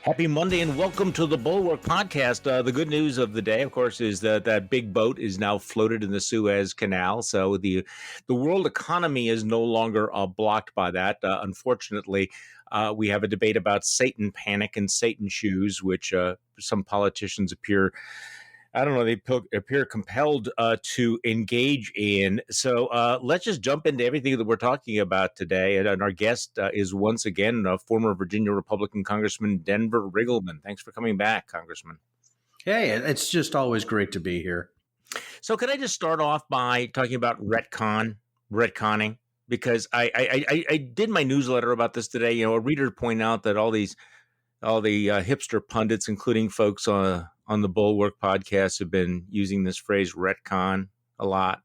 Happy Monday and welcome to the Bulwark podcast. The good news of the day, of course, is that that big boat is now floated in the Suez Canal. So the world economy is no longer blocked by that. Unfortunately, we have a debate about Satan panic and Satan shoes, which some politicians appear, I don't know, they appear compelled to engage in. So let's just jump into everything that we're talking about today. And our guest is once again former Virginia Republican Congressman Denver Riggleman. Thanks for coming back, Congressman. Hey, it's just always great to be here. So can I just start off by talking about retconning? Because I did my newsletter about this today. You know, a reader pointed out that all the hipster pundits, including folks on the Bulwark podcast, have been using this phrase retcon a lot.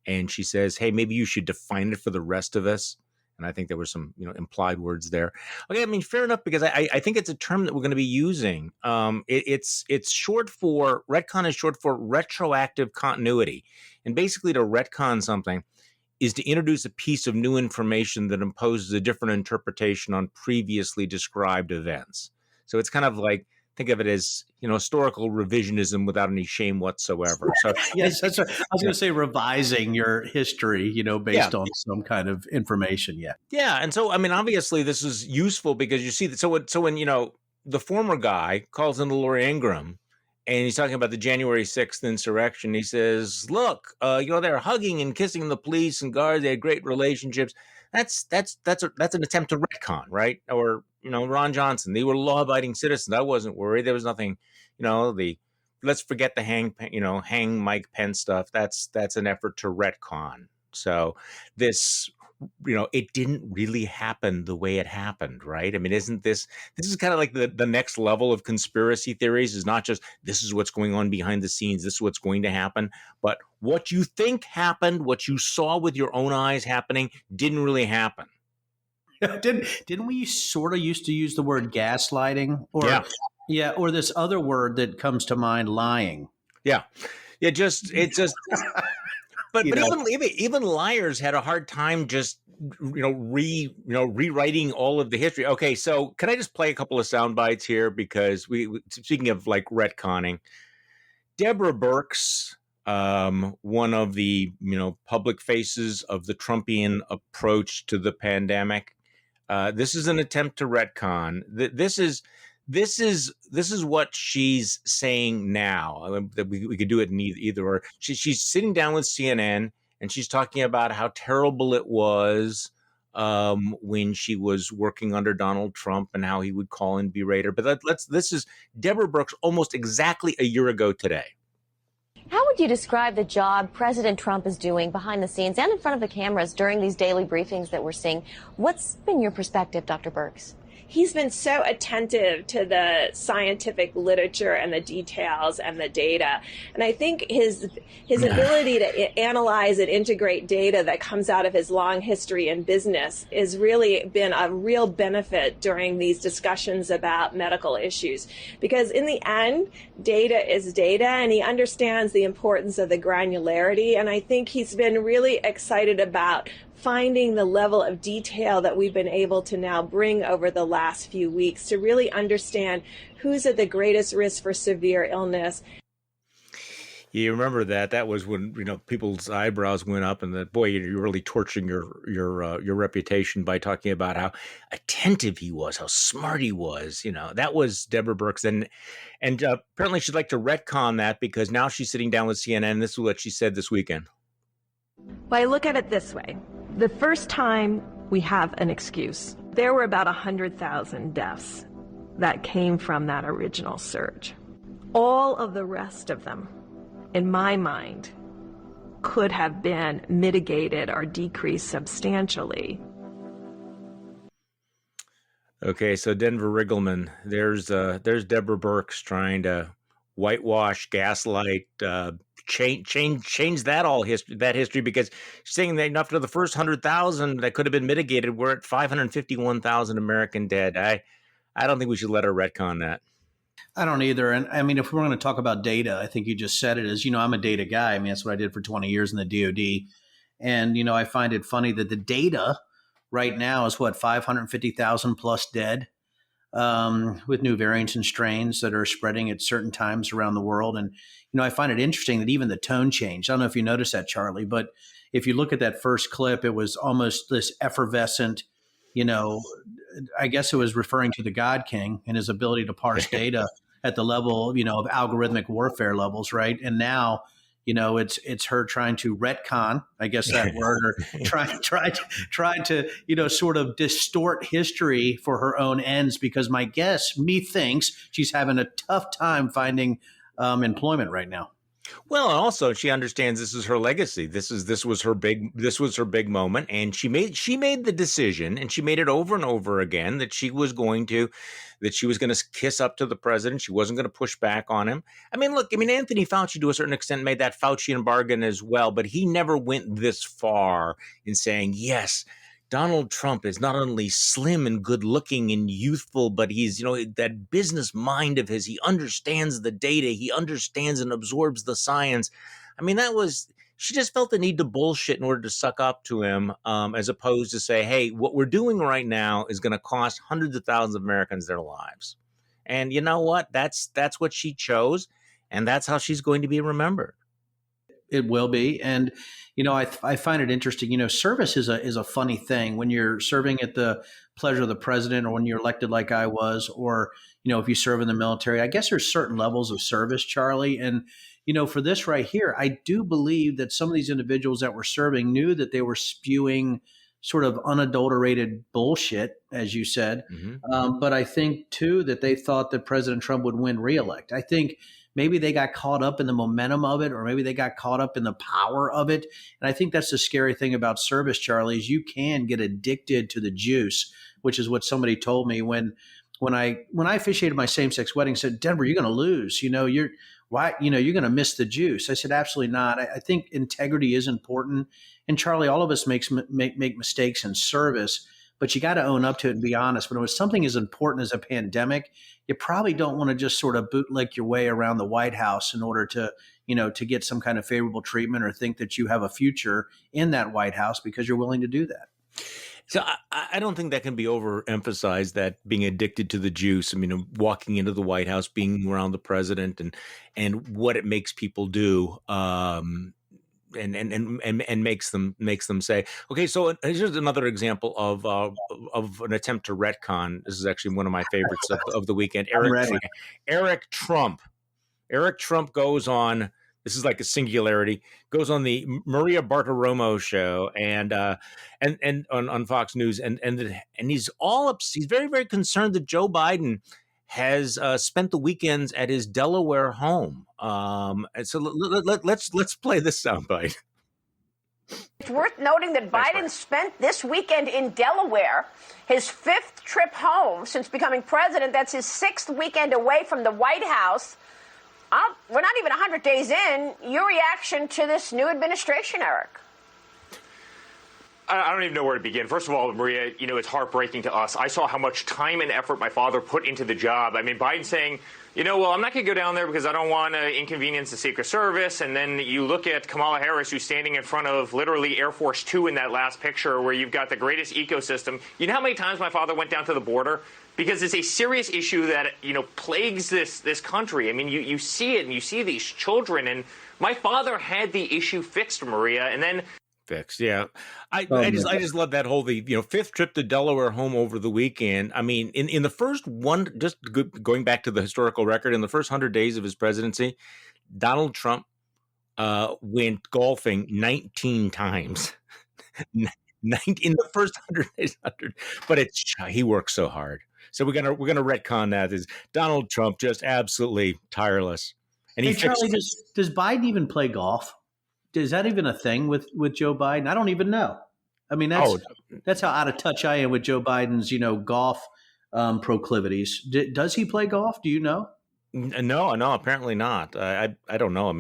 And she says, hey, maybe you should define it for the rest of us. And I think there were some, implied words there. Okay, I mean, fair enough, because I think it's a term that we're going to be using. It's short for, retcon is short for retroactive continuity. And basically to retcon something is to introduce a piece of new information that imposes a different interpretation on previously described events. So it's kind of like, think of it as, historical revisionism without any shame whatsoever. So yes, that's right. I was going to say revising your history, based on some kind of information. Yeah. Yeah. And so, I mean, obviously this is useful because you see that. So when, the former guy calls in Laura Ingraham and he's talking about the January 6th insurrection, he says, look, they're hugging and kissing the police and guards. They had great relationships. That's an attempt to retcon, right? Or, Ron Johnson, they were law-abiding citizens. I wasn't worried. There was nothing, let's forget the hang Mike Pence stuff. That's an effort to retcon. So this, it didn't really happen the way it happened, right? I mean, isn't this is kind of like the next level of conspiracy theories, is not just this is what's going on behind the scenes, this is what's going to happen, but what you think happened, what you saw with your own eyes happening, didn't really happen. Didn't we sort of used to use the word gaslighting? Or or this other word that comes to mind, lying. Yeah. It's just but even liars had a hard time just rewriting all of the history. Okay, so can I just play a couple of sound bites here, because we speaking of like retconning, Deborah Birx, one of the public faces of the Trumpian approach to the pandemic. This is an attempt to retcon. This is what she's saying now. That we could do it in either or. She's sitting down with CNN and she's talking about how terrible it was when she was working under Donald Trump and how he would call and berate her. But this is Deborah Birx almost exactly a year ago today. How would you describe the job President Trump is doing behind the scenes and in front of the cameras during these daily briefings that we're seeing? What's been your perspective, Dr. Birx? He's been so attentive to the scientific literature and the details and the data. And I think his ability to analyze and integrate data that comes out of his long history in business has really been a real benefit during these discussions about medical issues. Because in the end, data is data, and he understands the importance of the granularity. And I think he's been really excited about finding the level of detail that we've been able to now bring over the last few weeks to really understand who's at the greatest risk for severe illness. You remember that was when people's eyebrows went up, and that, boy, you're really torching your reputation by talking about how attentive he was, how smart he was. That was Deborah Birx, and apparently she'd like to retcon that because now she's sitting down with CNN. This is what she said this weekend. Well, I look at it this way. The first time we have an excuse, there were about 100,000 deaths that came from that original surge. All of the rest of them, in my mind, could have been mitigated or decreased substantially. Okay, so Denver Riggleman, there's Deborah Birx trying to whitewash, gaslight, change that history, because she's saying that after the first 100,000 that could have been mitigated, we're at 551,000 American dead. I don't think we should let her retcon that. I don't either. And I mean, if we're going to talk about data, I think you just said it as, I'm a data guy. I mean, that's what I did for 20 years in the DOD. And, I find it funny that the data right now is 550,000 plus dead. with new variants and strains that are spreading at certain times around the world. And, I find it interesting that even the tone changed. I don't know if you noticed that, Charlie, but if you look at that first clip, it was almost this effervescent, I guess it was referring to the God King and his ability to parse data at the level, of algorithmic warfare levels, right? And now, it's her trying to retcon, I guess that word, or try to, sort of distort history for her own ends, because my guess, methinks, she's having a tough time finding employment right now. Well, and also she understands this is her legacy. This was her big moment, and she made the decision, and she made it over and over again, that she was going to kiss up to the president. She wasn't going to push back on him. Anthony Fauci, to a certain extent, made that Faucian bargain as well, but he never went this far in saying, yes, Donald Trump is not only slim and good looking and youthful, but he's, that business mind of his. He understands the data. He understands and absorbs the science. She just felt the need to bullshit in order to suck up to him, as opposed to say, hey, what we're doing right now is going to cost hundreds of thousands of Americans their lives. And you know what? That's what she chose. And that's how she's going to be remembered. It will be. And, I find it interesting, service is a funny thing when you're serving at the pleasure of the president, or when you're elected like I was, or, if you serve in the military. I guess there's certain levels of service, Charlie. And, for this right here, I do believe that some of these individuals that were serving knew that they were spewing sort of unadulterated bullshit, as you said. Mm-hmm. But I think, too, that they thought that President Trump would win re-elect. I think maybe they got caught up in the momentum of it, or maybe they got caught up in the power of it. And I think that's the scary thing about service, Charlie, is you can get addicted to the juice, which is what somebody told me when I officiated my same-sex wedding. Said, Denver, you're going to lose. You're going to miss the juice. I said, absolutely not. I think integrity is important. And Charlie, all of us make mistakes in service, but you got to own up to it and be honest. When it was something as important as a pandemic, you probably don't want to just sort of bootleg your way around the White House in order to, to get some kind of favorable treatment, or think that you have a future in that White House because you're willing to do that. So I don't think that can be overemphasized, that being addicted to the juice. Walking into the White House, being around the president, and what it makes people do. And makes them say, okay, so here's another example of an attempt to retcon. This is actually one of my favorites of the weekend. Eric Trump goes on. This is like a singularity. Goes on the Maria Bartiromo show and on Fox News, and he's he's very, very concerned that Joe Biden has spent the weekends at his Delaware home. And so let's play this soundbite. It's worth noting that Biden spent this weekend in Delaware, his 5th trip home since becoming president. That's his 6th weekend away from the White House. We're not even 100 days in. Your reaction to this new administration, Eric? I don't even know where to begin. First of all, Maria, it's heartbreaking to us. I saw how much time and effort my father put into the job. Biden saying, well, I'm not going to go down there because I don't want to inconvenience the Secret Service. And then you look at Kamala Harris, who's standing in front of literally Air Force Two in that last picture, where you've got the greatest ecosystem. You know how many times my father went down to the border? Because it's a serious issue that, plagues this country. You see it, and you see these children. And my father had the issue fixed, Maria, and then fixed. Yeah. I just love that whole, 5th trip to Delaware home over the weekend. In the first one, just going back to the historical record, in the first 100 days of his presidency, Donald Trump went golfing 19 times. In the first 100 days, but he works so hard. So we're gonna retcon that. Is Donald Trump just absolutely tireless? And Charlie, does Biden even play golf? Is that even a thing with Joe Biden? I don't even know. That's how out of touch I am with Joe Biden's golf proclivities. Does he play golf? Do you know? No, apparently not. I don't know.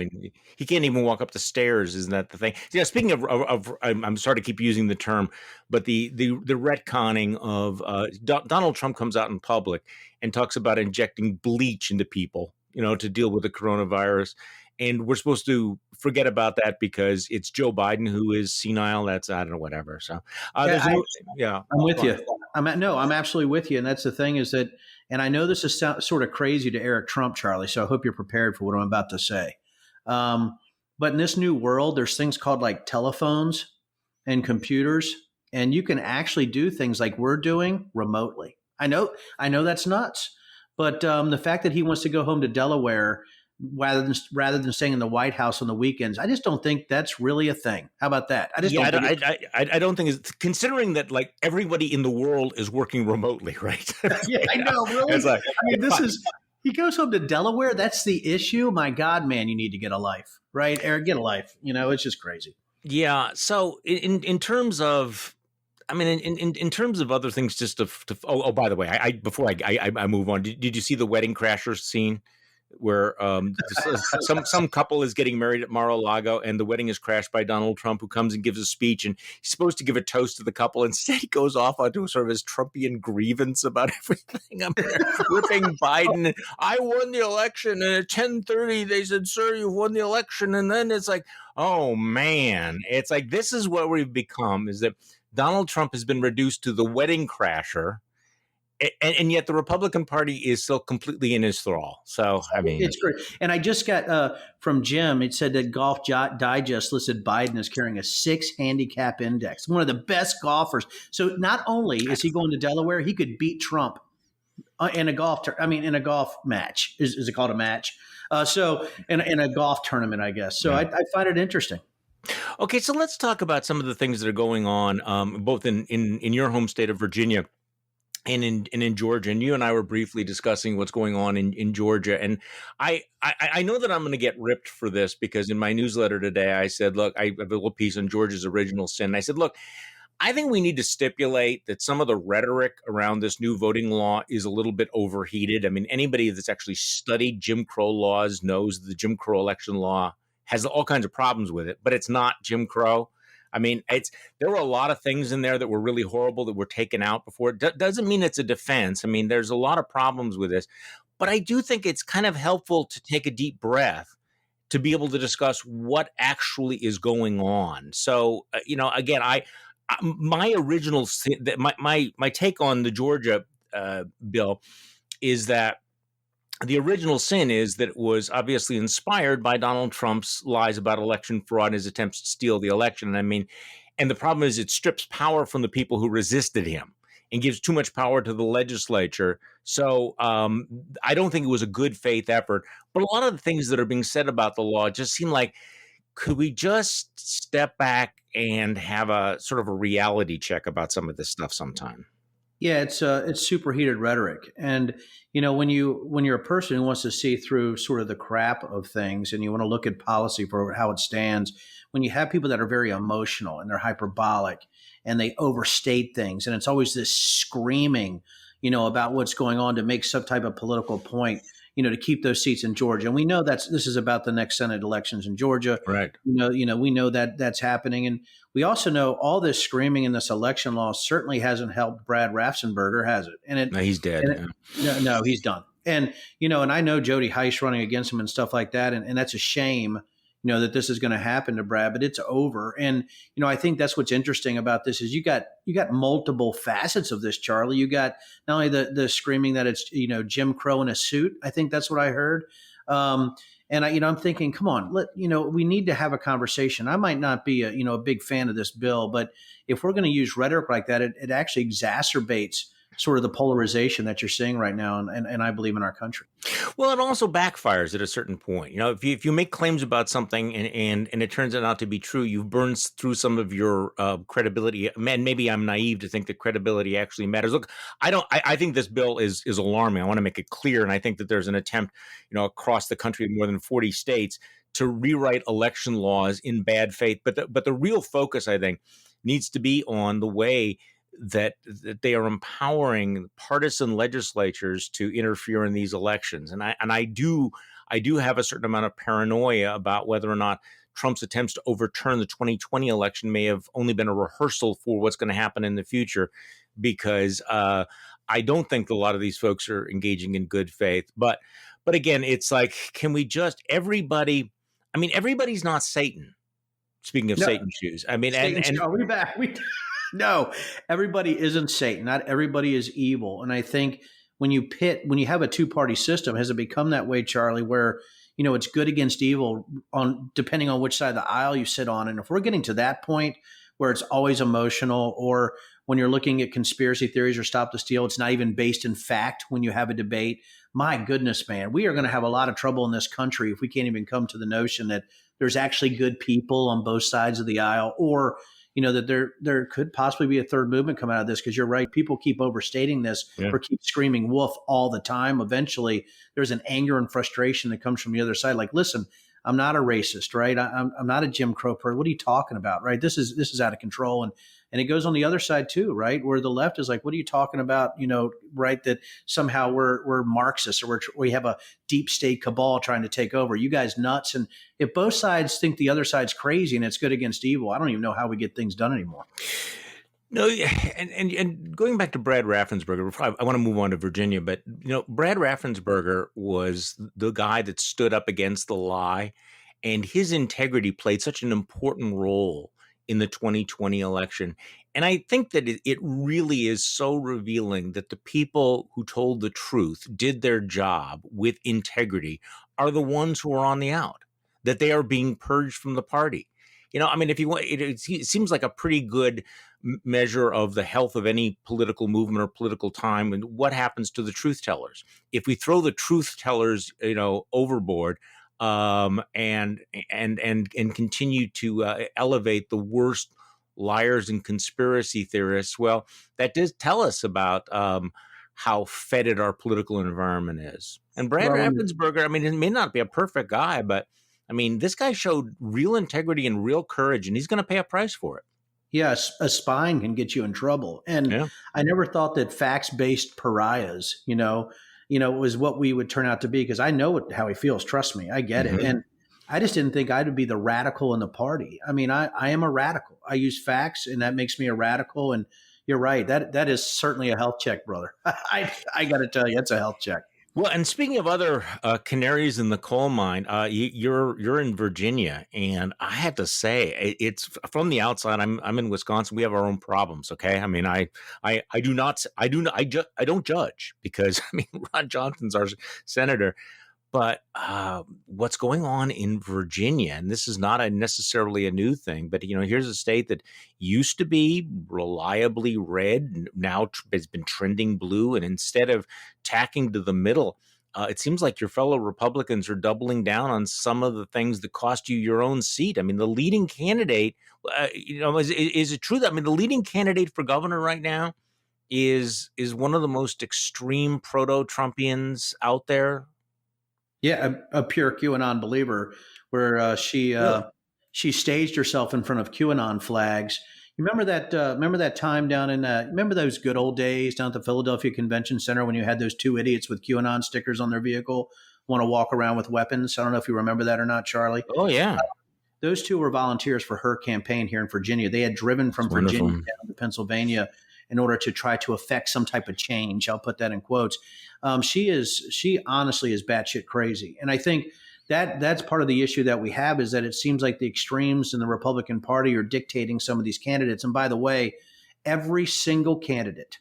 He can't even walk up the stairs. Isn't that the thing? Yeah. Speaking of I'm sorry to keep using the term, but the retconning of Donald Trump comes out in public and talks about injecting bleach into people, to deal with the coronavirus. And we're supposed to forget about that because it's Joe Biden who is senile. That's, I don't know, whatever. So Yeah, yeah, I'm with you. I'm absolutely with you. And that's the thing is that, and I know this is sort of crazy to Eric Trump, Charlie. So I hope you're prepared for what I'm about to say. But in this new world, there's things called like telephones and computers, and you can actually do things like we're doing remotely. I know that's nuts, but the fact that he wants to go home to Delaware rather than staying in the White House on the weekends, I just don't think that's really a thing. How about that? I just don't think I don't think it's, considering that like everybody in the world is working remotely, right? Yeah, I know. Really, It's like, I mean, he goes home to Delaware. That's the issue. My God, man, you need to get a life, right? Eric, get a life. It's just crazy. yeah. So in terms of, I mean, in terms of other things, just by the way, before I move on, did you see the wedding crashers scene where some couple is getting married at Mar-a-Lago and the wedding is crashed by Donald Trump, who comes and gives a speech, and he's supposed to give a toast to the couple. Instead, he goes off onto sort of his Trumpian grievance about everything. I'm flipping Biden. I won the election, and at 10:30 they said, "Sir, you've won the election," and then it's like, oh man, it's like this is what we've become: is that Donald Trump has been reduced to the wedding crasher. And yet the Republican Party is still completely in his thrall. So, I mean, it's great. And I just got from Jim, it said that Golf Digest listed Biden as carrying a 6 handicap index, one of the best golfers. So not only is he going to Delaware, he could beat Trump in a golf match. Is it called a match? So in a golf tournament, I guess. So I find it interesting. Okay, so let's talk about some of the things that are going on, both in your home state of Virginia and in Georgia. And you and I were briefly discussing what's going on in Georgia. And I know that I'm going to get ripped for this because in my newsletter today, I said, look, I have a little piece on Georgia's original sin. And I said, look, I think we need to stipulate that some of the rhetoric around this new voting law is a little bit overheated. I mean, anybody that's actually studied Jim Crow laws knows the Jim Crow election law has all kinds of problems with it, but it's not Jim Crow. I mean, there were a lot of things in there that were really horrible that were taken out before. Doesn't mean it's a defense. I mean, there's a lot of problems with this, but I do think it's kind of helpful to take a deep breath to be able to discuss what actually is going on. So, again, my original my take on the Georgia bill is that the original sin is that it was obviously inspired by Donald Trump's lies about election fraud and his attempts to steal the election. And I mean, and the problem is it strips power from the people who resisted him and gives too much power to the legislature. So I don't think it was a good faith effort. But a lot of the things that are being said about the law just seem like, could we just step back and have a sort of a reality check about some of this stuff sometime? Yeah, it's superheated rhetoric, and when you're a person who wants to see through sort of the crap of things, and you want to look at policy for how it stands, when you have people that are very emotional and they're hyperbolic and they overstate things, and it's always this screaming, about what's going on to make some type of political point, to keep those seats in Georgia, and we know this is about the next Senate elections in Georgia, right? We know that that's happening, and we also know all this screaming in this election law certainly hasn't helped Brad Raffensperger, has it? And no, he's dead. No, he's done. And and I know Jody Heiss running against him and stuff like that, and that's a shame. That this is going to happen to Brad, but it's over. And, I think that's what's interesting about this is you got multiple facets of this, Charlie. You got not only the screaming that it's, Jim Crow in a suit. I think that's what I heard. And I'm thinking, come on, we need to have a conversation. I might not be a big fan of this bill, but if we're going to use rhetoric like that, it actually exacerbates sort of the polarization that you're seeing right now, and I believe in our country. Well, it also backfires at a certain point. If you make claims about something and it turns out not to be true, you've burned through some of your credibility. Man, maybe I'm naive to think that credibility actually matters. Look, I think this bill is alarming. I want to make it clear, and I think that there's an attempt, across the country in more than 40 states to rewrite election laws in bad faith. But the real focus, I think, needs to be on the way that they are empowering partisan legislatures to interfere in these elections. And I do have a certain amount of paranoia about whether or not Trump's attempts to overturn the 2020 election may have only been a rehearsal for what's going to happen in the future, because I don't think a lot of these folks are engaging in good faith. But again, it's like, can we just everybody? I mean, everybody's not Satan. Speaking of No, Satan shoes, I mean, Are we back? No, everybody isn't Satan. Not everybody is evil. And I think when you have a two-party system, has it become that way, Charlie, where it's good against evil on depending on which side of the aisle you sit on? And if we're getting to that point where it's always emotional, or when you're looking at conspiracy theories or stop the steal, it's not even based in fact when you have a debate. My goodness, man, we are going to have a lot of trouble in this country if we can't even come to the notion that there's actually good people on both sides of the aisle, or that there could possibly be a third movement come out of this. Because you're right, people keep overstating this or keep screaming wolf all the time. Eventually, there's an anger and frustration that comes from the other side. Like, listen, I'm not a racist, right? I'm not a Jim Crow person. What are you talking about, right? This is out of control, and it goes on the other side too, right? Where the left is like, what are you talking about? Right? That somehow we're Marxists, or we have a deep state cabal trying to take over. You guys nuts? And if both sides think the other side's crazy and it's good against evil, I don't even know how we get things done anymore. No, and going back to Brad Raffensperger, I want to move on to Virginia, but Brad Raffensperger was the guy that stood up against the lie, and his integrity played such an important role in the 2020 election. And I think that it really is so revealing that the people who told the truth, did their job with integrity, are the ones who are on the out, that they are being purged from the party. I mean, if you want, it seems like a pretty good measure of the health of any political movement or political time, and what happens to the truth tellers. If we throw the truth tellers, overboard, and continue to elevate the worst liars and conspiracy theorists, well, that does tell us about how fetid our political environment is. And Brad Raffensperger, I mean, he may not be a perfect guy, but I mean, this guy showed real integrity and real courage, and he's going to pay a price for it. Yes, a spine can get you in trouble. And I never thought that facts-based pariahs, was what we would turn out to be, because I know how he feels. Trust me, I get it. And I just didn't think I would be the radical in the party. I mean, I am a radical. I use facts, and that makes me a radical. And you're right. That is certainly a health check, brother. I got to tell you, it's a health check. Well, and speaking of other canaries in the coal mine, you're in Virginia, and I have to say, it's from the outside. I'm in Wisconsin. We have our own problems. Okay, I mean, I don't judge, because I mean, Ron Johnson's our senator. But what's going on in Virginia, and this is not necessarily a new thing, but here's a state that used to be reliably red, now has been trending blue, and instead of tacking to the middle, it seems like your fellow Republicans are doubling down on some of the things that cost you your own seat. I mean, the leading candidate, is it true that the leading candidate for governor right now is one of the most extreme proto-Trumpians out there? Yeah, a pure QAnon believer, where she staged herself in front of QAnon flags. You remember that time down in remember those good old days down at the Philadelphia Convention Center when you had those two idiots with QAnon stickers on their vehicle want to walk around with weapons? I don't know if you remember that or not, Charlie. Oh yeah. Those two were volunteers for her campaign here in Virginia. They had driven from Virginia down to Pennsylvania in order to try to affect some type of change. I'll put that in quotes. She honestly is batshit crazy. And I think that's part of the issue that we have, is that it seems like the extremes in the Republican Party are dictating some of these candidates. And by the way, every single candidate,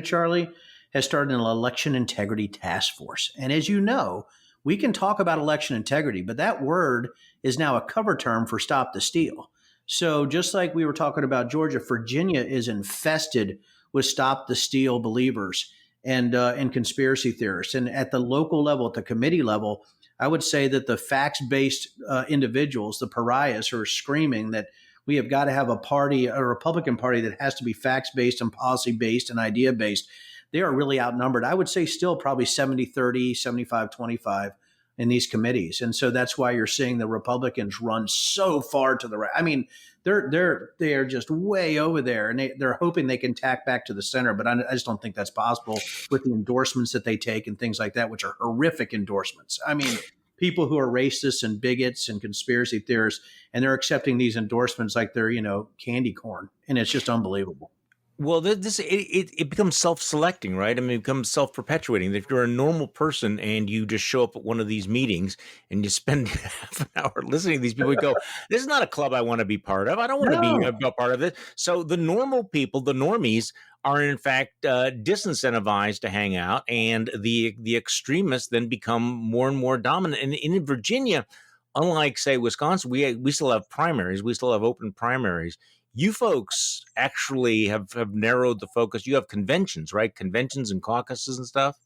Charlie, has started an election integrity task force. And as you know, we can talk about election integrity, but that word is now a cover term for stop the steal. So just like we were talking about Georgia, Virginia is infested with stop the steal believers and conspiracy theorists. And at the local level, at the committee level, I would say that the facts-based individuals, the pariahs who are screaming that we have got to have a Republican Party that has to be facts-based and policy-based and idea-based, they are really outnumbered. I would say still probably 70-30, 75-25 in these committees. And so that's why you're seeing the Republicans run so far to the right. I mean, they are just way over there, and they're hoping they can tack back to the center. But I just don't think that's possible with the endorsements that they take and things like that, which are horrific endorsements. I mean, people who are racists and bigots and conspiracy theorists, and they're accepting these endorsements like they're, candy corn. And it's just unbelievable. Well, it becomes self-selecting, right? I mean, it becomes self-perpetuating. If you're a normal person and you just show up at one of these meetings and you spend half an hour listening to these people, you go, "This is not a club I want to be part of. I don't want to be No. a part of this." So the normal people, the normies, are in fact disincentivized to hang out, and the extremists then become more and more dominant. And in Virginia, unlike say Wisconsin, we still have primaries. We still have open primaries. You folks actually have narrowed the focus. You have conventions, right? Conventions and caucuses and stuff.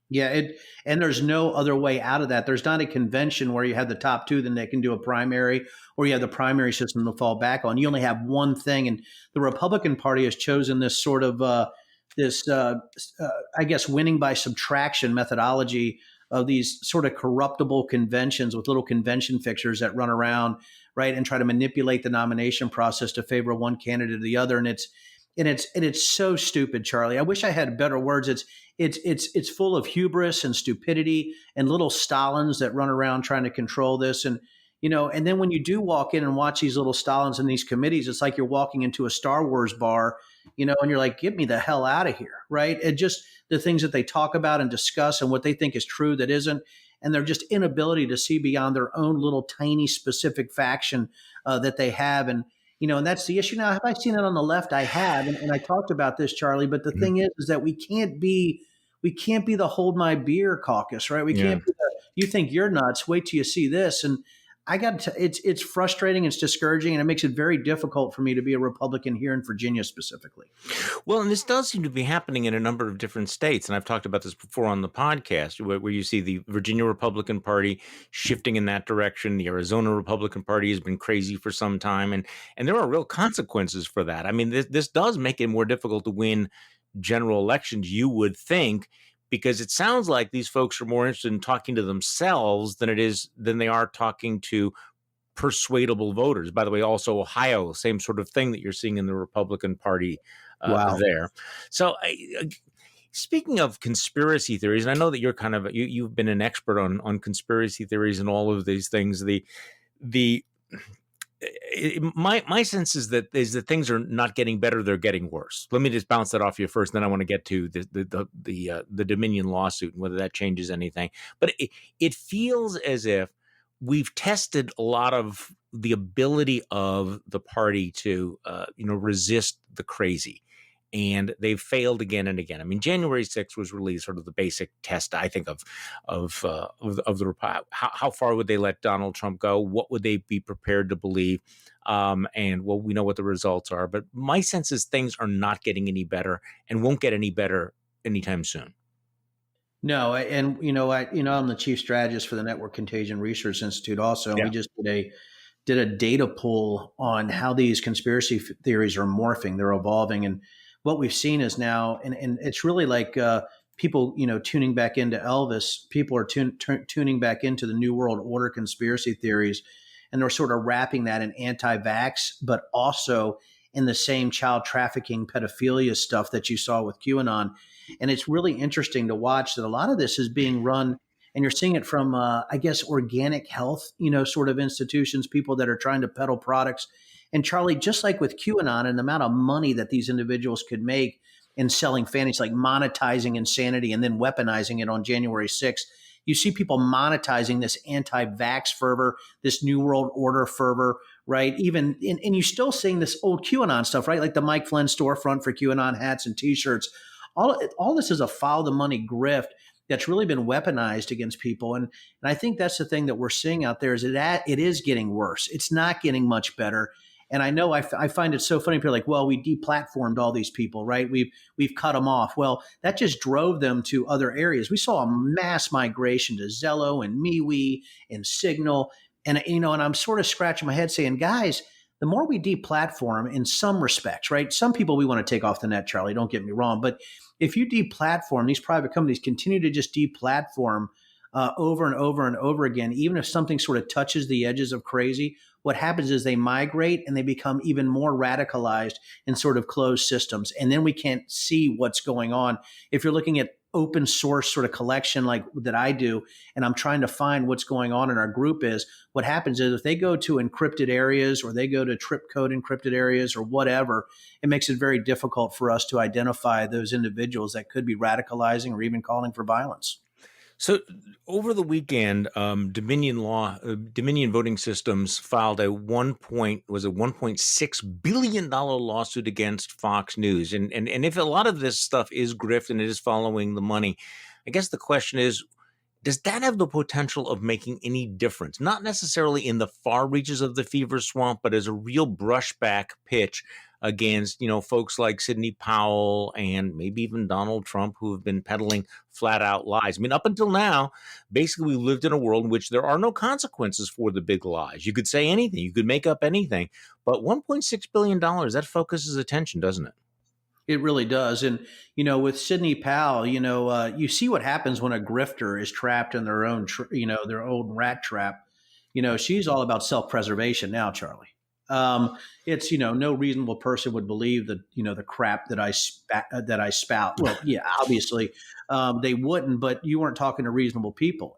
Yeah, and there's no other way out of that. There's not a convention where you have the top two, then they can do a primary, or you have the primary system to fall back on. You only have one thing, and the Republican Party has chosen this sort of I guess, winning by subtraction methodology of these sort of corruptible conventions with little convention fixers that run around, right, and try to manipulate the nomination process to favor one candidate or the other, and it's so stupid, Charlie. I wish I had better words. It's full of hubris and stupidity and little Stalins that run around trying to control this. And and then when you do walk in and watch these little Stalins in these committees, it's like you're walking into a Star Wars bar, and you're like, get me the hell out of here, right? And just the things that they talk about and discuss and what they think is true that isn't, and their just inability to see beyond their own little tiny specific faction that they have. And that's the issue. Now, have I seen it on the left? I have, and I talked about this, Charlie. But the thing is that we can't be the hold my beer caucus, right? We can't be the, you think you're nuts, wait till you see this. And I got to, it's frustrating, it's discouraging, and it makes it very difficult for me to be a Republican here in Virginia specifically. Well, and this does seem to be happening in a number of different states. And I've talked about this before on the podcast, where you see the Virginia Republican Party shifting in that direction. The Arizona Republican Party has been crazy for some time. And there are real consequences for that. I mean, this does make it more difficult to win general elections, you would think, because it sounds like these folks are more interested in talking to themselves than they are talking to persuadable voters. By the way, also Ohio, same sort of thing that you're seeing in the Republican Party Wow. there. So, speaking of conspiracy theories, and I know that you're kind of you've been an expert on conspiracy theories and all of these things. My sense is that things are not getting better; they're getting worse. Let me just bounce that off you first, then I want to get to the Dominion lawsuit and whether that changes anything. But it feels as if we've tested a lot of the ability of the party to resist the crazy. And they've failed again and again. I mean, January 6th was really sort of the basic test, I think, of the how far would they let Donald Trump go? What would they be prepared to believe? And well, we know what the results are. But my sense is things are not getting any better and won't get any better anytime soon. No, and I'm the chief strategist for the Network Contagion Research Institute also, and we just did a data poll on how these conspiracy theories are morphing, they're evolving, and what we've seen is now, and it's really like people, tuning back into Elvis. People are tuning back into the New World Order conspiracy theories, and they're sort of wrapping that in anti-vax, but also in the same child trafficking, pedophilia stuff that you saw with QAnon. And it's really interesting to watch that a lot of this is being run, and you're seeing it from, I guess, organic health, sort of institutions, people that are trying to peddle products. And Charlie, just like with QAnon and the amount of money that these individuals could make in selling fantasies, like monetizing insanity and then weaponizing it on January 6th, you see people monetizing this anti-vax fervor, this New World Order fervor, right? Even and you're still seeing this old QAnon stuff, right? Like the Mike Flynn storefront for QAnon hats and T-shirts. All this is a follow the money grift that's really been weaponized against people. And I think that's the thing that we're seeing out there is that it is getting worse. It's not getting much better. And I know I find it so funny. People are like, well, we deplatformed all these people, right? We've cut them off. Well, that just drove them to other areas. We saw a mass migration to Zello and MeWe and Signal. And, and I'm sort of scratching my head saying, guys, the more we deplatform in some respects, right? Some people we want to take off the net, Charlie, don't get me wrong. But if you deplatform, these private companies continue to just deplatform over and over and over again, even if something sort of touches the edges of crazy, what happens is they migrate and they become even more radicalized in sort of closed systems. And then we can't see what's going on. If you're looking at open source sort of collection like that I do, and I'm trying to find what's going on in our group, is what happens is if they go to encrypted areas or they go to trip code encrypted areas or whatever, it makes it very difficult for us to identify those individuals that could be radicalizing or even calling for violence. So over the weekend, Dominion Voting Systems filed a $1.6 billion lawsuit against Fox News. And if a lot of this stuff is grift and it is following the money, I guess the question is, does that have the potential of making any difference? Not necessarily in the far reaches of the fever swamp, but as a real brushback pitch against, folks like Sidney Powell and maybe even Donald Trump, who have been peddling flat out lies. I mean, up until now, basically, we lived in a world in which there are no consequences for the big lies. You could say anything, you could make up anything, but $1.6 billion, that focuses attention, doesn't it? It really does. And, with Sidney Powell, you see what happens when a grifter is trapped in their own, their own rat trap. She's all about self-preservation now, Charlie. It's, no reasonable person would believe that, the crap that I spout. Well, yeah, obviously they wouldn't, but you weren't talking to reasonable people.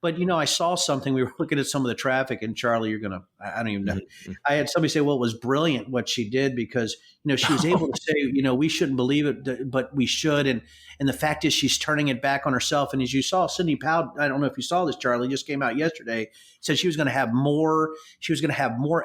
But I saw something, we were looking at some of the traffic, and Charlie, I don't even know. I had somebody say, well, it was brilliant what she did because, she was able to say, we shouldn't believe it, but we should. And the fact is she's turning it back on herself. And as you saw, Sidney Powell, I don't know if you saw this, Charlie, just came out yesterday, said she was going to have more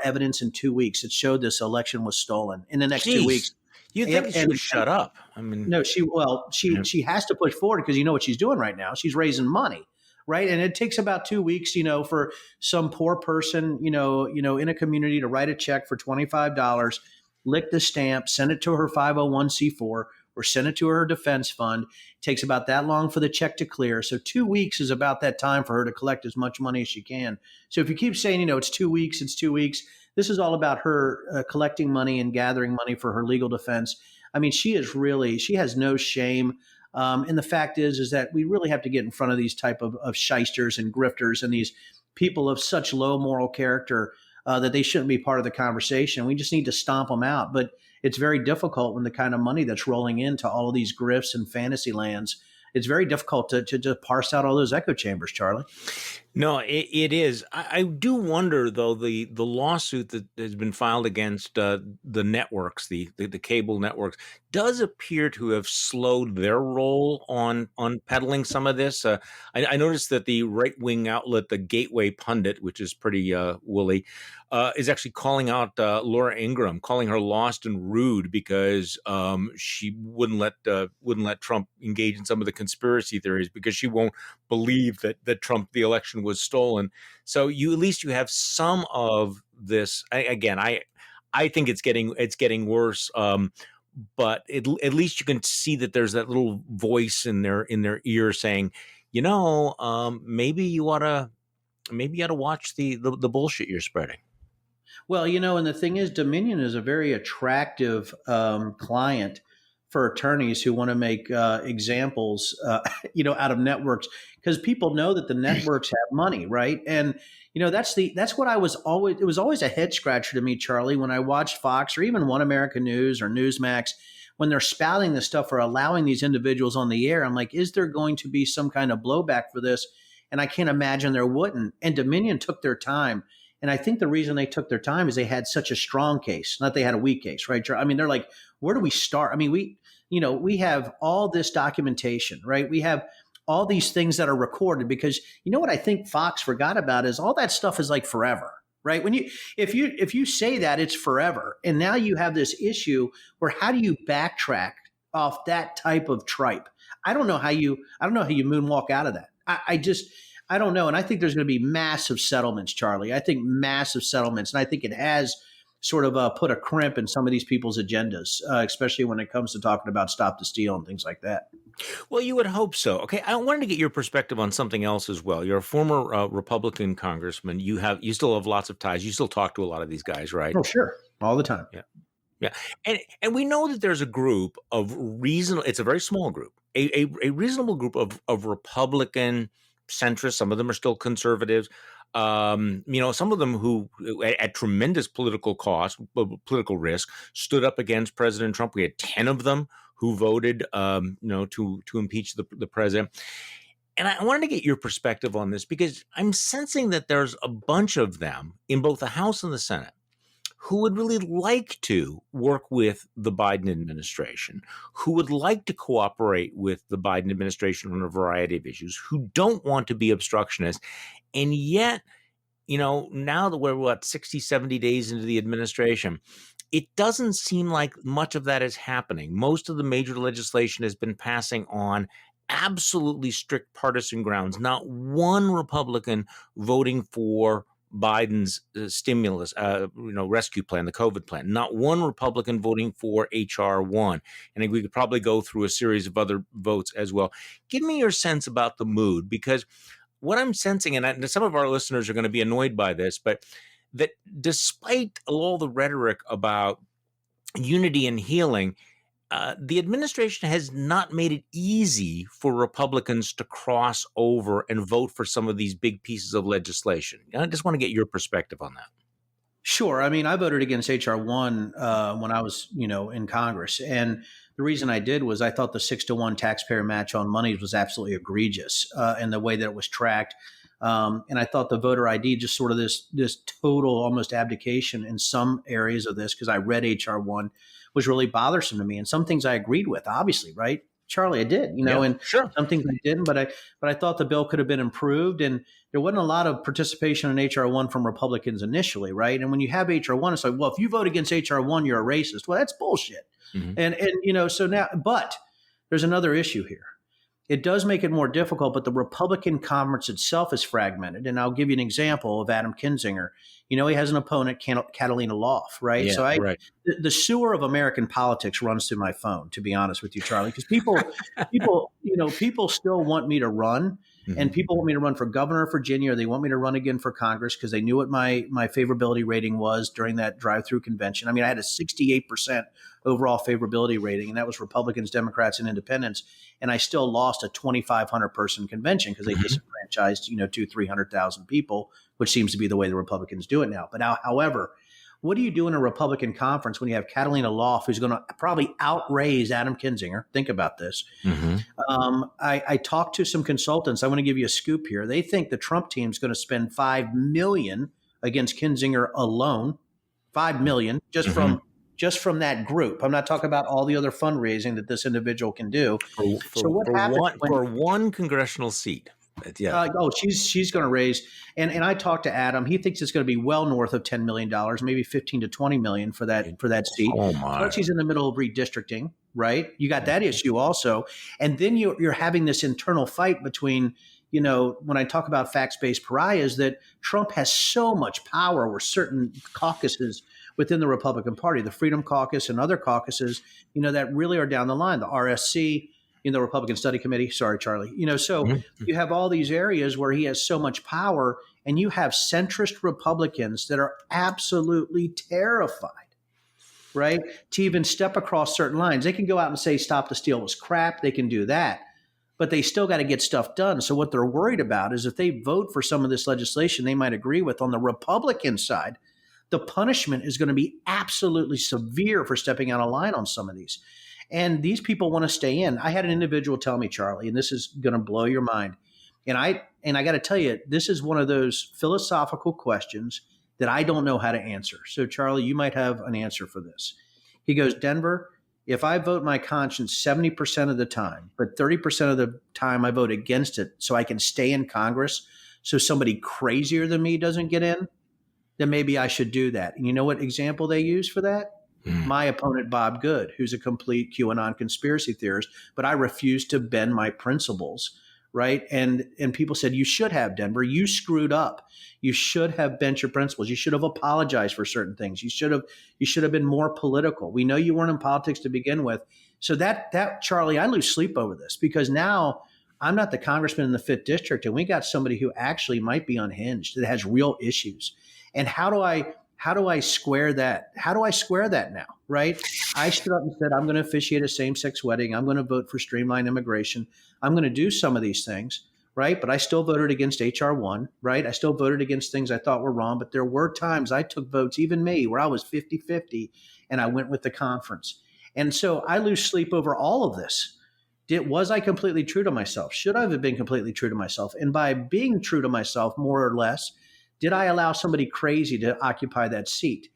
evidence in 2 weeks that showed this election was stolen in the next 2 weeks. You think she would shut up? I mean, no, she has to push forward because you know what she's doing right now. She's raising money, right? And it takes about 2 weeks, for some poor person, in a community to write a check for $25, lick the stamp, send it to her 501c4, or send it to her defense fund. It takes about that long for the check to clear. So 2 weeks is about that time for her to collect as much money as she can. So if you keep saying, it's 2 weeks, it's 2 weeks. This is all about her collecting money and gathering money for her legal defense. I mean, she has no shame. And the fact is that we really have to get in front of these type of shysters and grifters and these people of such low moral character that they shouldn't be part of the conversation. We just need to stomp them out. But it's very difficult when the kind of money that's rolling into all of these grifts and fantasy lands. It's very difficult to parse out all those echo chambers, Charlie. No, it is. I do wonder, though, the lawsuit that has been filed against the networks, the cable networks, does appear to have slowed their roll on peddling some of this. I noticed that the right-wing outlet, the Gateway Pundit, which is pretty woolly, is actually calling out Laura Ingraham, calling her lost and rude because she wouldn't let Trump engage in some of the conspiracy theories because she won't believe that the election was stolen. So at least you have some of this. I think it's getting worse. But at least you can see that there's that little voice in their ear saying, maybe you ought to watch the bullshit you're spreading. Well, and the thing is, Dominion is a very attractive client for attorneys who want to make examples, out of networks, because people know that the networks have money, right? And that's what it was always a head scratcher to me, Charlie, when I watched Fox or even One American News or Newsmax, when they're spouting this stuff or allowing these individuals on the air. I'm like, is there going to be some kind of blowback for this? And I can't imagine there wouldn't. And Dominion took their time. And I think the reason they took their time is they had such a strong case, not they had a weak case, right? I mean, they're like, where do we start? I mean, we have all this documentation, right? We have all these things that are recorded because what I think Fox forgot about is all that stuff is like forever, right? If you say that, it's forever. And now you have this issue where how do you backtrack off that type of tripe? I don't know how you moonwalk out of that. I don't know. And I think there's going to be massive settlements, Charlie. I think massive settlements. And I think it has sort of put a crimp in some of these people's agendas, especially when it comes to talking about stop the steal and things like that. Well, you would hope so. Okay, I wanted to get your perspective on something else as well. You're a former Republican congressman. You still have lots of ties. You still talk to a lot of these guys, right? Oh, sure. All the time. Yeah. And we know that there's a group of reasonable, it's a very small group, a reasonable group of Republican centrists. Some of them are still conservatives. Some of them who, at tremendous political cost, political risk, stood up against President Trump. We had 10 of them who voted, to impeach the president. And I wanted to get your perspective on this because I'm sensing that there's a bunch of them in both the House and the Senate who would really like to work with the Biden administration, who would like to cooperate with the Biden administration on a variety of issues, who don't want to be obstructionists. And yet, now that we're 60, 70 days into the administration, it doesn't seem like much of that is happening. Most of the major legislation has been passing on absolutely strict partisan grounds. Not one Republican voting for Biden's stimulus, rescue plan, the COVID plan. Not one Republican voting for H.R. 1. And we could probably go through a series of other votes as well. Give me your sense about the mood, because what I'm sensing, and some of our listeners are going to be annoyed by this, but that despite all the rhetoric about unity and healing, the administration has not made it easy for Republicans to cross over and vote for some of these big pieces of legislation. I just want to get your perspective on that. Sure. I mean, I voted against H.R. 1 when I was, in Congress. And the reason I did was I thought the 6-to-1 taxpayer match on monies was absolutely egregious in the way that it was tracked. And I thought the voter ID, just sort of this total almost abdication in some areas of this, because I read H.R. 1, was really bothersome to me. And some things I agreed with, obviously, right? Charlie, I did, and sure. Some things I didn't, but I thought the bill could have been improved. And there wasn't a lot of participation in H.R. 1 from Republicans initially, right? And when you have H.R. 1, it's like, well, if you vote against H.R. 1, you're a racist. Well, that's bullshit. Mm-hmm. And so now, but there's another issue here. It does make it more difficult, but the Republican conference itself is fragmented. And I'll give you an example of Adam Kinzinger. He has an opponent, Catalina Loft, right? Yeah, so right. The sewer of American politics runs through my phone, to be honest with you, Charlie, because people still want me to run. Mm-hmm. And people want me to run for governor of Virginia, or they want me to run again for Congress because they knew what my favorability rating was during that drive-through convention. I mean, I had a 68% overall favorability rating, and that was Republicans, Democrats, and Independents. And I still lost a 2,500 person convention because they disenfranchised, 200,000-300,000 people, which seems to be the way the Republicans do it now. But now, however, what do you do in a Republican conference when you have Catalina Loft, who's going to probably outraise Adam Kinzinger? Think about this. Mm-hmm. I talked to some consultants. I want to give you a scoop here. They think the Trump team is going to spend $5 million against Kinzinger alone. $5 million just from that group. I'm not talking about all the other fundraising that this individual can do. So what happens for one congressional seat? Yeah. She's going to raise, and I talked to Adam. He thinks it's going to be well north of $10 million, maybe 15 to 20 million for that seat. Oh my! Plus, he's in the middle of redistricting, right? You got that issue also, and then you're having this internal fight between, when I talk about facts-based pariahs, that Trump has so much power over certain caucuses within the Republican Party, the Freedom Caucus and other caucuses, that really are down the line, the RSC. The Republican Study Committee. Sorry, Charlie. So you have all these areas where he has so much power, and you have centrist Republicans that are absolutely terrified, right, to even step across certain lines. They can go out and say Stop the Steal was crap. They can do that, but they still got to get stuff done. So what they're worried about is if they vote for some of this legislation they might agree with on the Republican side, the punishment is going to be absolutely severe for stepping out of line on some of these. And these people want to stay in. I had an individual tell me, Charlie, and this is going to blow your mind. And I got to tell you, this is one of those philosophical questions that I don't know how to answer. So, Charlie, you might have an answer for this. He goes, Denver, if I vote my conscience 70% of the time, but 30% of the time I vote against it so I can stay in Congress so somebody crazier than me doesn't get in, then maybe I should do that. And you know what example they use for that? My opponent, Bob Good, who's a complete QAnon conspiracy theorist, but I refuse to bend my principles, right? And people said, you should have, Denver. You screwed up. You should have bent your principles. You should have apologized for certain things. You should have been more political. We know you weren't in politics to begin with. So that Charlie, I lose sleep over this because now I'm not the congressman in the 5th district, and we got somebody who actually might be unhinged, that has real issues. And how do I square that? How do I square that now, right? I stood up and said, I'm going to officiate a same-sex wedding. I'm going to vote for streamlined immigration. I'm going to do some of these things, right? But I still voted against H.R. 1, right? I still voted against things I thought were wrong. But there were times I took votes, even me, where I was 50-50, and I went with the conference. And so I lose sleep over all of this. Was I completely true to myself? Should I have been completely true to myself? And by being true to myself, more or less, did I allow somebody crazy to occupy that seat?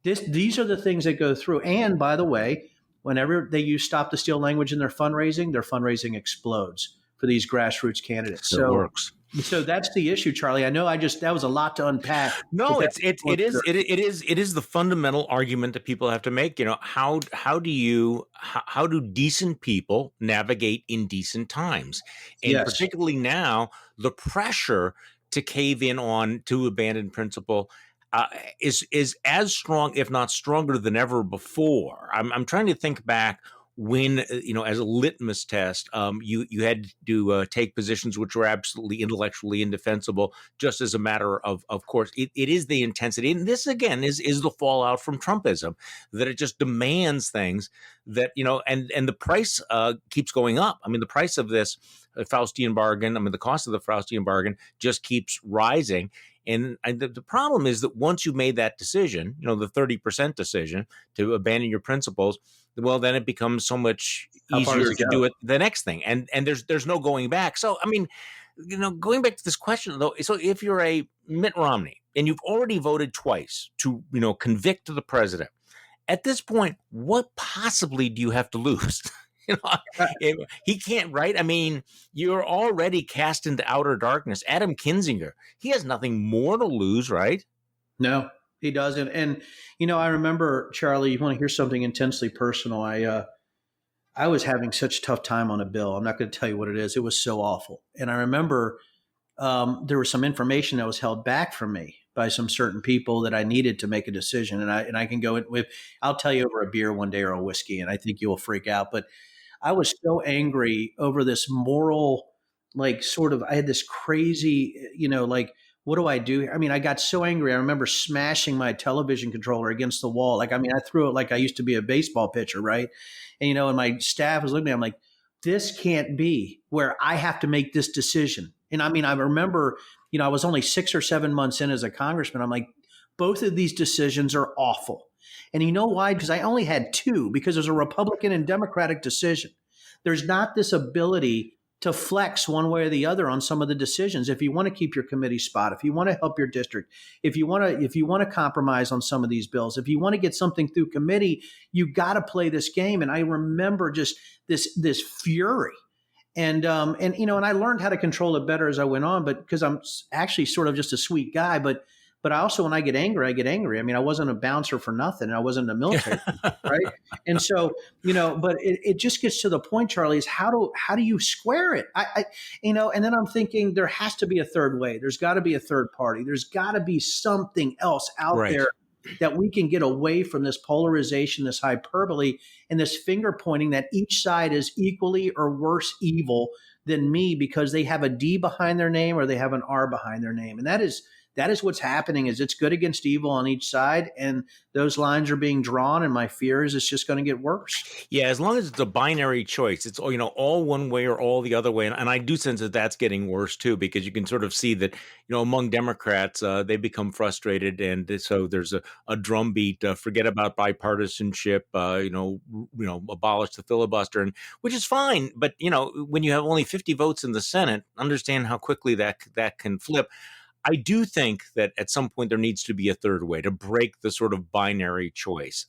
These are the things that go through. And by the way, whenever they use stop the steal language in their fundraising explodes for these grassroots candidates. It works. So that's the issue, Charlie. I know that was a lot to unpack. No, it is the fundamental argument that people have to make. How do decent people navigate indecent times? And Yes. particularly now, the pressure to cave in on to abandon principle is as strong, if not stronger than ever before. I'm trying to think back when, as a litmus test, you had to take positions which were absolutely intellectually indefensible, just as a matter of course. It is the intensity. And this, again, is the fallout from Trumpism, that it just demands things that, and the price keeps going up. I mean, the price of this Faustian bargain, the cost of the Faustian bargain just keeps rising. And the problem is that once you've made that decision, the 30% decision to abandon your principles, well, then it becomes so much easier to do it the next thing. And there's no going back. So, going back to this question, though, so if you're a Mitt Romney and you've already voted twice to, convict the president, at this point, what possibly do you have to lose? He can't, right? You're already cast into outer darkness. Adam Kinzinger, he has nothing more to lose, right? No, he doesn't. And, I remember, Charlie, you want to hear something intensely personal? I was having such a tough time on a bill. I'm not going to tell you what it is. It was so awful. And I remember there was some information that was held back from me by some certain people that I needed to make a decision. And I can go with, I'll tell you over a beer one day or a whiskey, and I think you'll freak out. But I was so angry over this moral, I had this crazy, what do I do? I got so angry. I remember smashing my television controller against the wall. I threw it like I used to be a baseball pitcher, right? And, and my staff was looking at me. I'm like, this can't be where I have to make this decision. And I remember, I was only 6 or 7 months in as a congressman. I'm like, both of these decisions are awful. And you know why? Because I only had two, because there's a Republican and Democratic decision. There's not this ability to flex one way or the other on some of the decisions. If you want to keep your committee spot, if you want to help your district, if you want to compromise on some of these bills, if you want to get something through committee, you got to play this game. And I remember just this fury. And I learned how to control it better as I went on, but because I'm actually sort of just a sweet guy, but I also, when I get angry, I get angry. I wasn't a bouncer for nothing. I wasn't in the military, right? And so, but it just gets to the point, Charlie, is how do you square it? And then I'm thinking there has to be a third way. There's got to be a third party. There's got to be something else out there that we can get away from this polarization, this hyperbole, and this finger pointing that each side is equally or worse evil than me because they have a D behind their name or they have an R behind their name. And that is what's happening. Is it's good against evil on each side, and those lines are being drawn, and my fear is it's just going to get worse. Yeah, as long as it's a binary choice, it's all one way or all the other way, and I do sense that that's getting worse too, because you can sort of see that among Democrats they become frustrated, and so there's a drumbeat. Forget about bipartisanship. Abolish the filibuster, and which is fine, but when you have only 50 votes in the Senate, understand how quickly that can flip. I do think that at some point there needs to be a third way to break the sort of binary choice.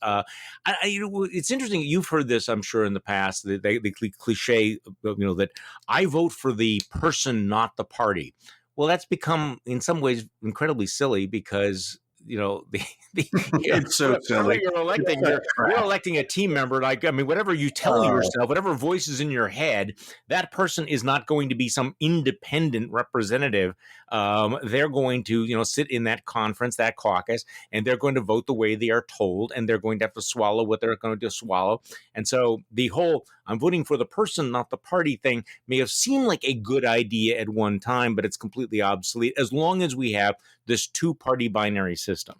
It's interesting. You've heard this, I'm sure, in the past, the cliche, that I vote for the person, not the party. Well, that's become in some ways incredibly silly because it's so silly. You're electing a team member. Whatever you tell yourself, whatever voice is in your head, that person is not going to be some independent representative. They're going to, sit in that conference, that caucus, and they're going to vote the way they are told, and they're going to have to swallow what they're going to swallow. And so the whole "I'm voting for the person, not the party" thing may have seemed like a good idea at one time, but it's completely obsolete as long as we have this two-party binary system.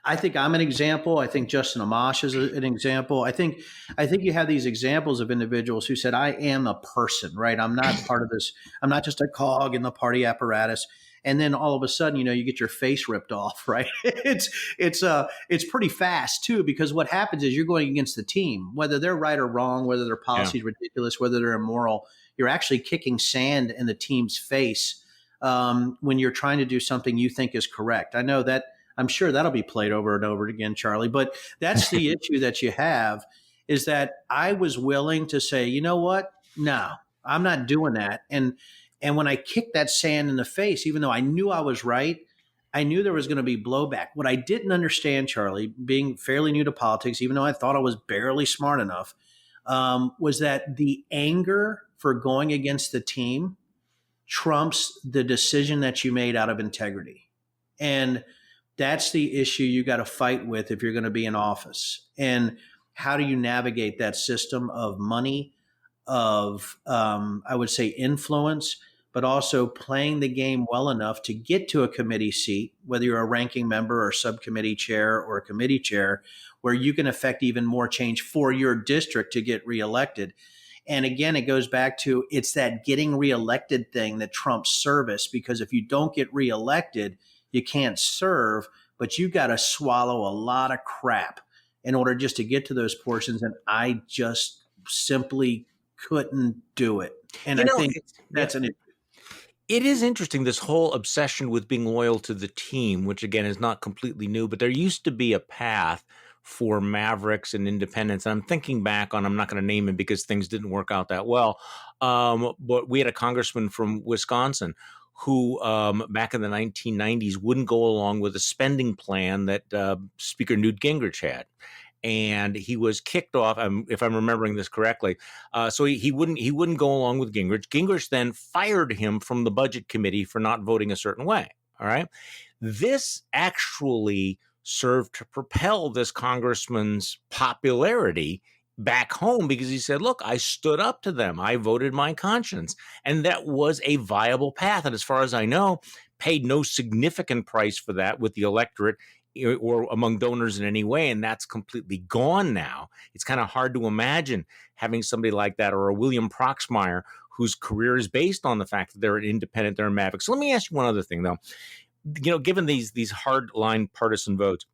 I think I'm an example. I think Justin Amash is an example. I think you have these examples of individuals who said, I am a person, right? I'm not part of this. I'm not just a cog in the party apparatus. and then all of a sudden, you get your face ripped off, right? It's pretty fast too, because what happens is you're going against the team, whether they're right or wrong, whether their policy is ridiculous, whether they're immoral. You're actually kicking sand in the team's face when you're trying to do something you think is correct. I know that. I'm sure that'll be played over and over again, Charlie. But that's the issue that you have, is that I was willing to say, you know what? No, I'm not doing that. And when I kicked that sand in the face, even though I knew I was right, I knew there was going to be blowback. What I didn't understand, Charlie, being fairly new to politics, even though I thought I was barely smart enough, was that the anger for going against the team trumps the decision that you made out of integrity. And that's the issue you got to fight with if you're going to be in office. And how do you navigate that system of money, of, I would say, influence, but also playing the game well enough to get to a committee seat, whether you're a ranking member or subcommittee chair or a committee chair, where you can affect even more change for your district to get reelected. And again, it goes back to, it's that getting reelected thing that trumps service, because if you don't get reelected, you can't serve, but you got to swallow a lot of crap in order just to get to those portions. And I just simply couldn't do it. And I think that's an issue. It is interesting, this whole obsession with being loyal to the team, which again is not completely new, but there used to be a path for mavericks and independents. And I'm thinking back on, I'm not going to name him because things didn't work out that well. But we had a congressman from Wisconsin who back in the 1990s wouldn't go along with a spending plan that Speaker Newt Gingrich had. And he was kicked off, if I'm remembering this correctly. So he wouldn't go along with Gingrich. Gingrich then fired him from the budget committee for not voting a certain way. All right. This actually served to propel this congressman's popularity back home, because he said, look, I stood up to them. I voted my conscience. And that was a viable path. And as far as I know, paid no significant price for that with the electorate or among donors in any way. And that's completely gone now. It's kind of hard to imagine having somebody like that, or a William Proxmire, whose career is based on the fact that they're an independent, they're a maverick. So let me ask you one other thing, though. Given these hard line partisan votes,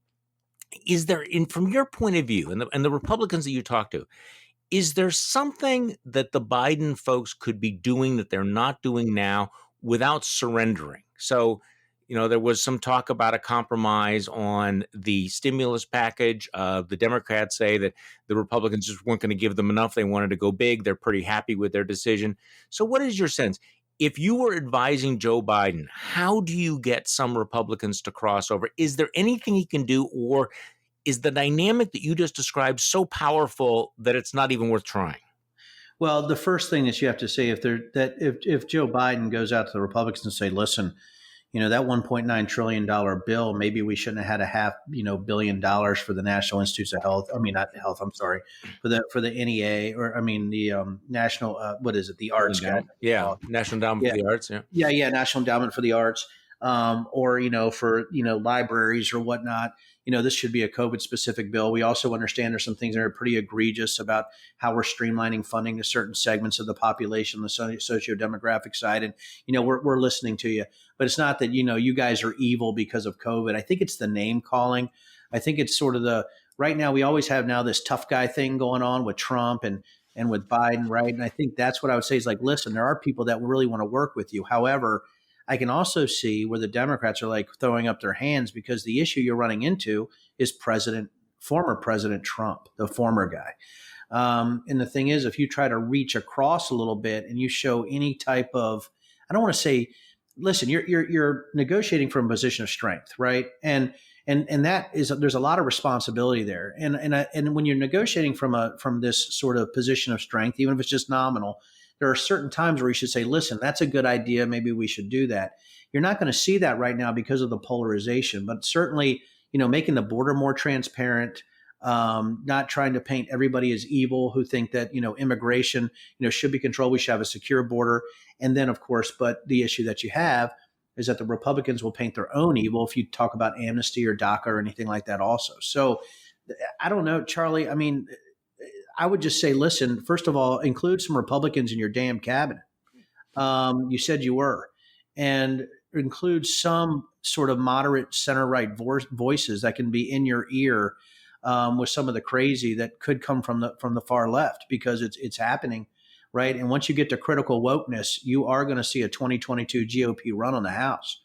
is there, from your point of view and the Republicans that you talk to, is there something that the Biden folks could be doing that they're not doing now without surrendering? So, there was some talk about a compromise on the stimulus package. The Democrats say that the Republicans just weren't going to give them enough. They wanted to go big. They're pretty happy with their decision. So what is your sense? If you were advising Joe Biden, how do you get some Republicans to cross over? Is there anything he can do, or is the dynamic that you just described so powerful that it's not even worth trying? Well, the first thing that you have to say, if Joe Biden goes out to the Republicans and say, listen, that $1.9 trillion bill, maybe we shouldn't have had $500 million for the National Institutes of Health. I mean, not health. I'm sorry, for the NEA, or the National, what is it? The Arts. Yeah. National Endowment for the Arts. Yeah. Yeah. National Endowment for the Arts. Or for libraries or whatnot. This should be a COVID specific bill. We also understand there's some things that are pretty egregious about how we're streamlining funding to certain segments of the population, the socio-demographic side. And, we're listening to you, but it's not that, you guys are evil because of COVID. I think it's the name calling. I think it's sort of right now we always have now this tough guy thing going on with Trump and with Biden. Right. And I think that's what I would say is, like, listen, there are people that really want to work with you. However, I can also see where the Democrats are like throwing up their hands, because the issue you're running into is former President Trump, the former guy. And the thing is, if you try to reach across a little bit and you show any type of, I don't want to say, listen, you're negotiating from a position of strength, right? And that is, there's a lot of responsibility there. And when you're negotiating from this sort of position of strength, even if it's just nominal, there are certain times where you should say, listen, that's a good idea. Maybe we should do that. You're not going to see that right now because of the polarization, but certainly, making the border more transparent, not trying to paint everybody as evil who think that, immigration, should be controlled. We should have a secure border. And then, of course, but the issue that you have is that the Republicans will paint their own evil if you talk about amnesty or DACA or anything like that also. So I don't know, Charlie. I mean, I would just say, listen, first of all, include some Republicans in your damn cabinet. You said you were. And include some sort of moderate center-right voices that can be in your ear with some of the crazy that could come from the far left, because it's happening, right? And once you get to critical wokeness, you are going to see a 2022 GOP run on the House.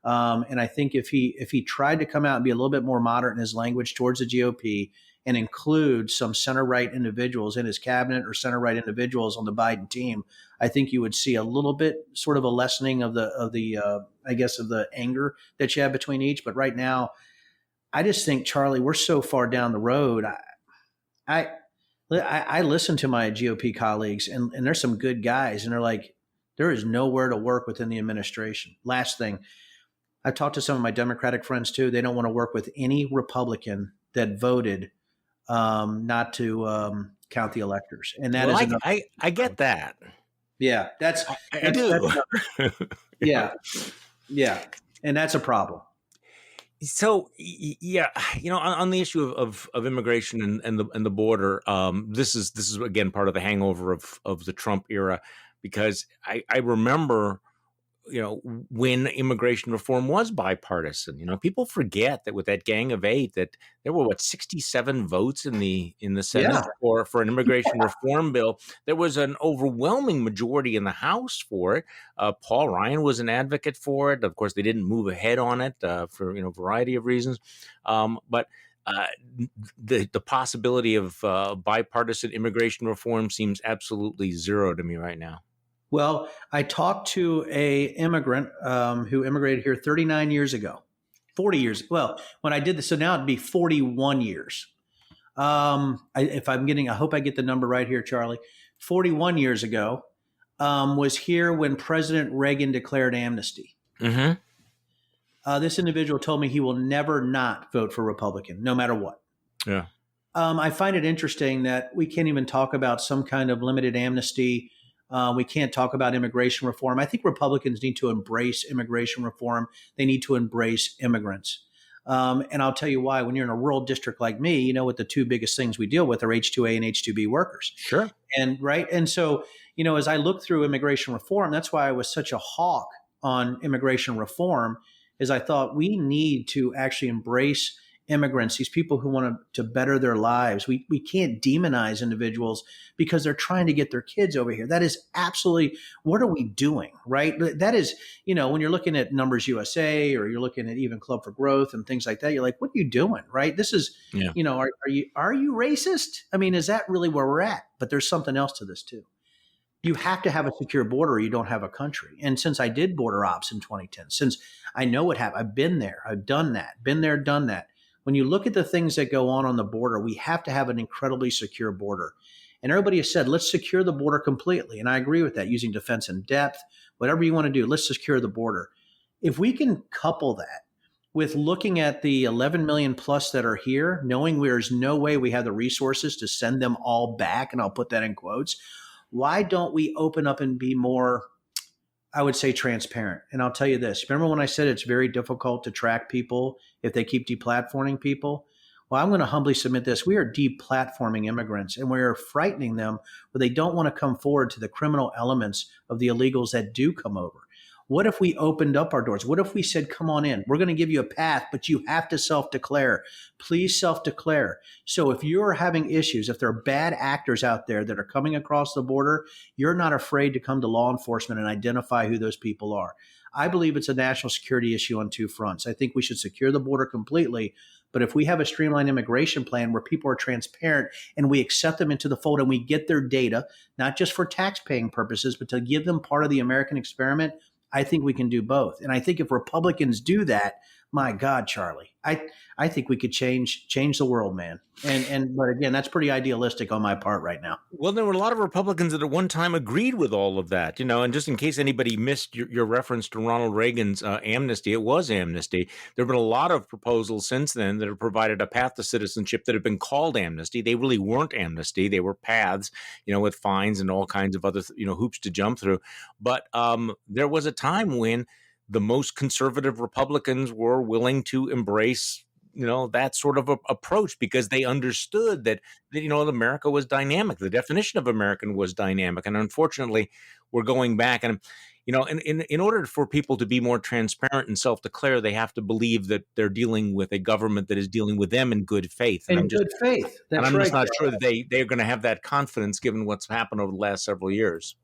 And I think if he tried to come out and be a little bit more moderate in his language towards the GOP and include some center-right individuals in his cabinet or center-right individuals on the Biden team, I think you would see a little bit sort of a lessening of the anger that you have between each. But right now, I just think, Charlie, we're so far down the road. I listen to my GOP colleagues, and there's some good guys, and they're like, there is nowhere to work within the administration. Last thing, I've talked to some of my Democratic friends too. They don't want to work with any Republican that voted not to count the electors, and that is I get that. Yeah, I do. Yeah, and that's a problem. So yeah, on the issue of immigration and the border, this is again part of the hangover of the Trump era, because I remember, when immigration reform was bipartisan. People forget that with that Gang of Eight, that there were 67 votes in the Senate for an immigration reform bill. There was an overwhelming majority in the House for it. Paul Ryan was an advocate for it. Of course, they didn't move ahead on it for a variety of reasons. But the possibility of bipartisan immigration reform seems absolutely zero to me right now. Well, I talked to a immigrant who immigrated here 39 years ago, 40 years. Well, when I did this, so now it'd be 41 years. I hope I get the number right here, Charlie. 41 years ago, was here when President Reagan declared amnesty. Mm-hmm. This individual told me he will never not vote for Republican, no matter what. Yeah. I find it interesting that we can't even talk about some kind of limited amnesty. We can't talk about immigration reform. I think Republicans need to embrace immigration reform. They need to embrace immigrants. And I'll tell you why. When you're in a rural district like me, what the two biggest things we deal with are H-2A and H-2B workers. Sure. And so, as I look through immigration reform, that's why I was such a hawk on immigration reform, is I thought we need to actually embrace immigrants, these people who want to better their lives. We can't demonize individuals because they're trying to get their kids over here. That is absolutely, what are we doing, right? That is, when you're looking at Numbers USA, or you're looking at even Club for Growth and things like that, you're like, what are you doing, right? This is, are you racist? I mean, is that really where we're at? But there's something else to this too. You have to have a secure border or you don't have a country. And since I did border ops in 2010, since I know what happened, I've been there, I've done that, been there, done that. When you look at the things that go on the border, we have to have an incredibly secure border. And everybody has said, let's secure the border completely. And I agree with that, using defense in depth, whatever you want to do, let's secure the border. If we can couple that with looking at the 11 million plus that are here, knowing there's no way we have the resources to send them all back, and I'll put that in quotes, why don't we open up and be more, I would say, transparent? And I'll tell you this. Remember when I said it's very difficult to track people if they keep deplatforming people? Well, I'm going to humbly submit this. We are deplatforming immigrants, and we're frightening them where they don't want to come forward to the criminal elements of the illegals that do come over. What if we opened up our doors? What if we said, come on in, we're going to give you a path, but you have to self-declare. Please self-declare. So if you're having issues, if there are bad actors out there that are coming across the border, you're not afraid to come to law enforcement and identify who those people are. I believe it's a national security issue on two fronts. I think we should secure the border completely. But if we have a streamlined immigration plan where people are transparent and we accept them into the fold and we get their data, not just for tax-paying purposes, but to give them part of the American experiment, I think we can do both. And I think if Republicans do that, my God, Charlie, I think we could change the world, man. But again, that's pretty idealistic on my part right now. Well, there were a lot of Republicans that at one time agreed with all of that, and just in case anybody missed your reference to Ronald Reagan's amnesty, it was amnesty. There have been a lot of proposals since then that have provided a path to citizenship that have been called amnesty. They really weren't amnesty. They were paths, with fines and all kinds of other, hoops to jump through. But there was a time when the most conservative Republicans were willing to embrace that sort of approach, because they understood that America was dynamic. The definition of American was dynamic, and unfortunately, we're going back. And in order for people to be more transparent and self-declare, they have to believe that they're dealing with a government that is dealing with them in good faith. And good faith. That's I'm right, just not Charlie. sure that they're going to have that confidence given what's happened over the last several years.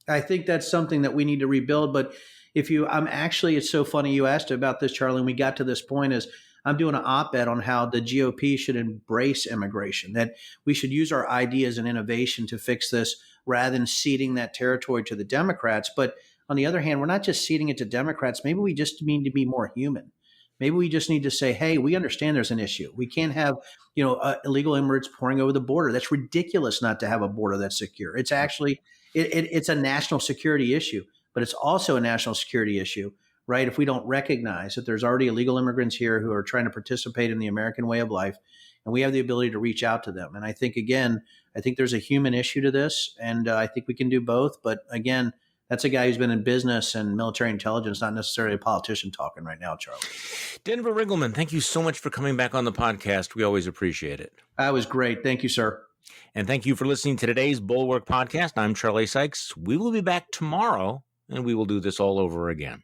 I think that's something that we need to rebuild. But it's so funny you asked about this, Charlie, and we got to this point is I'm doing an op-ed on how the GOP should embrace immigration, that we should use our ideas and innovation to fix this rather than ceding that territory to the Democrats. But on the other hand, we're not just ceding it to Democrats. Maybe we just need to be more human. Maybe we just need to say, hey, we understand there's an issue. We can't have, illegal immigrants pouring over the border. That's ridiculous not to have a border that's secure. It's actually, it's a national security issue, but it's also a national security issue, right? If we don't recognize that there's already illegal immigrants here who are trying to participate in the American way of life, and we have the ability to reach out to them. And I think there's a human issue to this, and I think we can do both. But again, that's a guy who's been in business and military intelligence, not necessarily a politician talking right now, Charlie. Denver Riggleman, thank you so much for coming back on the podcast. We always appreciate it. That was great. Thank you, sir. And thank you for listening to today's Bulwark podcast. I'm Charlie Sykes. We will be back tomorrow, and we will do this all over again.